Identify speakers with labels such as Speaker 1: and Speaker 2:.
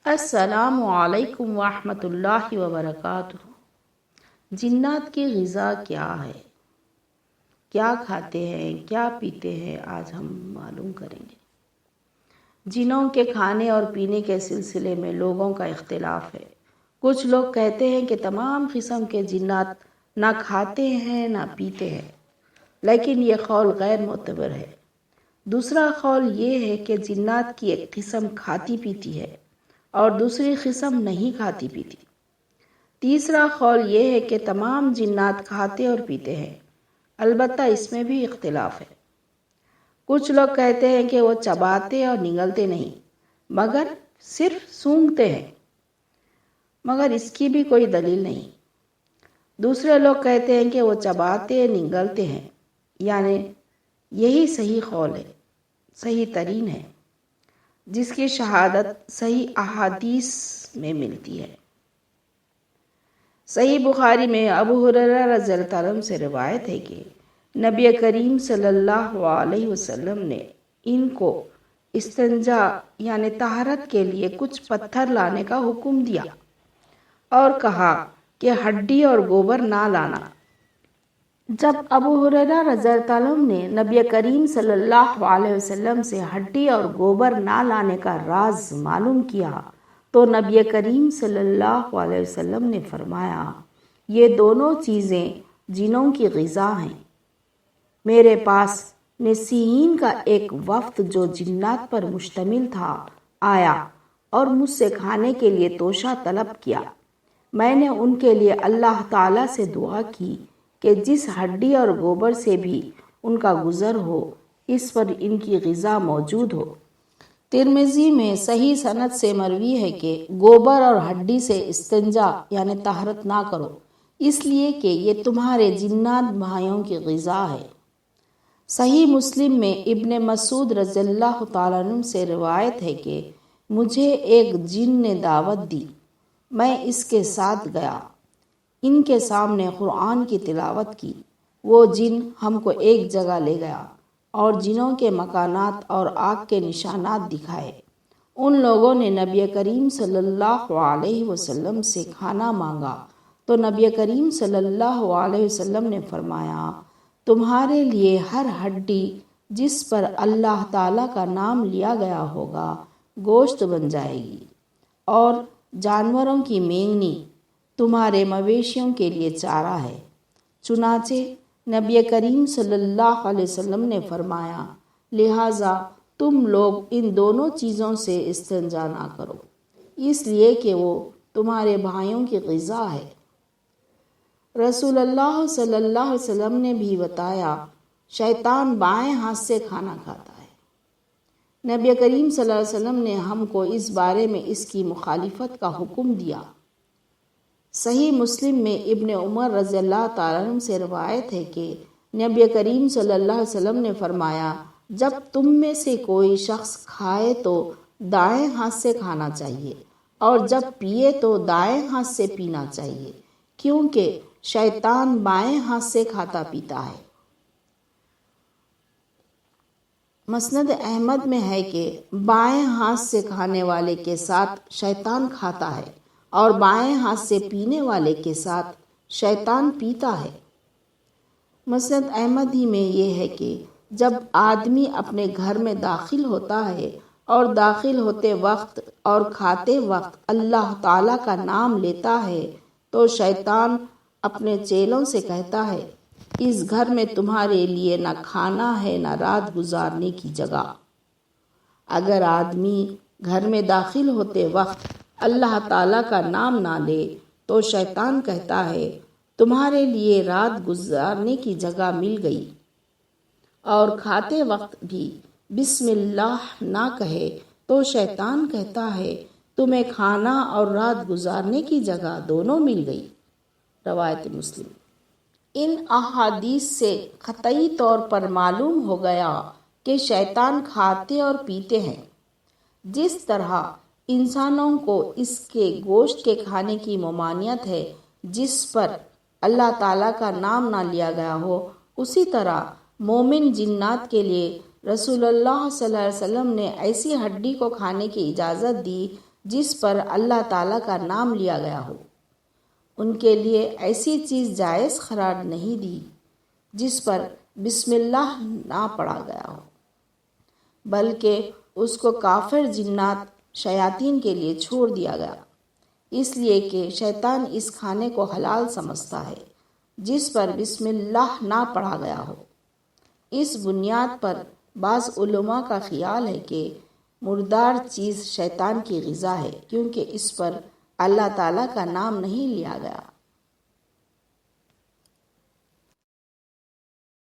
Speaker 1: السلام علیکم ورحمۃ اللہ وبرکاتہ۔ جنات کی غذا کیا ہے، کیا کھاتے ہیں، کیا پیتے ہیں، آج ہم معلوم کریں گے۔ جنوں کے کھانے اور پینے کے سلسلے میں لوگوں کا اختلاف ہے۔ کچھ لوگ کہتے ہیں کہ تمام قسم کے جنات نہ کھاتے ہیں نہ پیتے ہیں، لیکن یہ قول غیر معتبر ہے۔ دوسرا قول یہ ہے کہ جنات کی ایک قسم کھاتی پیتی ہے اور دوسری قسم نہیں کھاتی پیتی۔ تیسرا قول یہ ہے کہ تمام جنات کھاتے اور پیتے ہیں، البتہ اس میں بھی اختلاف ہے۔ کچھ لوگ کہتے ہیں کہ وہ چباتے اور نگلتے نہیں مگر صرف سونگھتے ہیں، مگر اس کی بھی کوئی دلیل نہیں۔ دوسرے لوگ کہتے ہیں کہ وہ چباتے نگلتے ہیں، یعنی یہی صحیح قول ہے، صحیح ترین ہے، جس کی شہادت صحیح احادیث میں ملتی ہے۔ صحیح بخاری میں ابو ہریرہ رضی اللہ عنہ سے روایت ہے کہ نبی کریم صلی اللہ علیہ وسلم نے ان کو استنجا یعنی طہارت کے لیے کچھ پتھر لانے کا حکم دیا اور کہا کہ ہڈی اور گوبر نہ لانا۔ جب ابو ہریرہ رضی اللہ عنہ نے نبی کریم صلی اللہ علیہ وسلم سے ہڈی اور گوبر نہ لانے کا راز معلوم کیا تو نبی کریم صلی اللہ علیہ وسلم نے فرمایا، یہ دونوں چیزیں جنوں کی غذا ہیں۔ میرے پاس نسیین کا ایک وفد جو جنات پر مشتمل تھا آیا اور مجھ سے کھانے کے لیے توشہ طلب کیا۔ میں نے ان کے لیے اللہ تعالیٰ سے دعا کی کہ جس ہڈی اور گوبر سے بھی ان کا گزر ہو اس پر ان کی غذا موجود ہو۔ ترمذی میں صحیح سند سے مروی ہے کہ گوبر اور ہڈی سے استنجا یعنی طہارت نہ کرو، اس لیے کہ یہ تمہارے جنات بھائیوں کی غذا ہے۔ صحیح مسلم میں ابن مسعود رضی اللہ تعالیٰ عنہ سے روایت ہے کہ مجھے ایک جن نے دعوت دی، میں اس کے ساتھ گیا، ان کے سامنے قرآن کی تلاوت کی۔ وہ جن ہم کو ایک جگہ لے گیا اور جنوں کے مکانات اور آگ کے نشانات دکھائے۔ ان لوگوں نے نبی کریم صلی اللہ علیہ وسلم سے کھانا مانگا تو نبی کریم صلی اللہ علیہ وسلم نے فرمایا، تمہارے لیے ہر ہڈی جس پر اللہ تعالیٰ کا نام لیا گیا ہوگا گوشت بن جائے گی، اور جانوروں کی مینگنی تمہارے مویشیوں کے لیے چارہ ہے۔ چنانچہ نبی کریم صلی اللہ علیہ وسلم نے فرمایا، لہٰذا تم لوگ ان دونوں چیزوں سے استنجا نہ کرو، اس لیے کہ وہ تمہارے بھائیوں کی غذا ہے۔ رسول اللہ صلی اللہ علیہ وسلم نے بھی بتایا، شیطان بائیں ہاتھ سے کھانا کھاتا ہے۔ نبی کریم صلی اللہ علیہ وسلم نے ہم کو اس بارے میں اس کی مخالفت کا حکم دیا۔ صحیح مسلم میں ابن عمر رضی اللہ تعالیٰ عنہ سے روایت ہے کہ نبی کریم صلی اللہ علیہ وسلم نے فرمایا، جب تم میں سے کوئی شخص کھائے تو دائیں ہاتھ سے کھانا چاہیے اور جب پیے تو دائیں ہاتھ سے پینا چاہیے، کیونکہ شیطان بائیں ہاتھ سے کھاتا پیتا ہے۔ مسند احمد میں ہے کہ بائیں ہاتھ سے کھانے والے کے ساتھ شیطان کھاتا ہے اور بائیں ہاتھ سے پینے والے کے ساتھ شیطان پیتا ہے۔ مسند احمد ہی میں یہ ہے کہ جب آدمی اپنے گھر میں داخل ہوتا ہے اور داخل ہوتے وقت اور کھاتے وقت اللہ تعالیٰ کا نام لیتا ہے تو شیطان اپنے چیلوں سے کہتا ہے، اس گھر میں تمہارے لیے نہ کھانا ہے نہ رات گزارنے کی جگہ۔ اگر آدمی گھر میں داخل ہوتے وقت اللہ تعالیٰ کا نام نہ لے تو شیطان کہتا ہے، تمہارے لیے رات گزارنے کی جگہ مل گئی، اور کھاتے وقت بھی بسم اللہ نہ کہے تو شیطان کہتا ہے، تمہیں کھانا اور رات گزارنے کی جگہ دونوں مل گئی۔ روایت مسلم۔ ان احادیث سے قطعی طور پر معلوم ہو گیا کہ شیطان کھاتے اور پیتے ہیں۔ جس طرح انسانوں کو اس کے گوشت کے کھانے کی ممانعت ہے جس پر اللہ تعالیٰ کا نام نہ لیا گیا ہو، اسی طرح مومن جنات کے لیے رسول اللہ صلی اللہ علیہ وسلم نے ایسی ہڈی کو کھانے کی اجازت دی جس پر اللہ تعالیٰ کا نام لیا گیا ہو۔ ان کے لیے ایسی چیز جائز قرار نہیں دی جس پر بسم اللہ نہ پڑھا گیا ہو، بلکہ اس کو کافر جنات شیاطین کے لیے چھوڑ دیا گیا، اس لیے کہ شیطان اس کھانے کو حلال سمجھتا ہے جس پر بسم اللہ نہ پڑھا گیا ہو۔ اس بنیاد پر بعض علماء کا خیال ہے کہ مردار چیز شیطان کی غذا ہے، کیونکہ اس پر اللہ تعالیٰ کا نام نہیں لیا گیا۔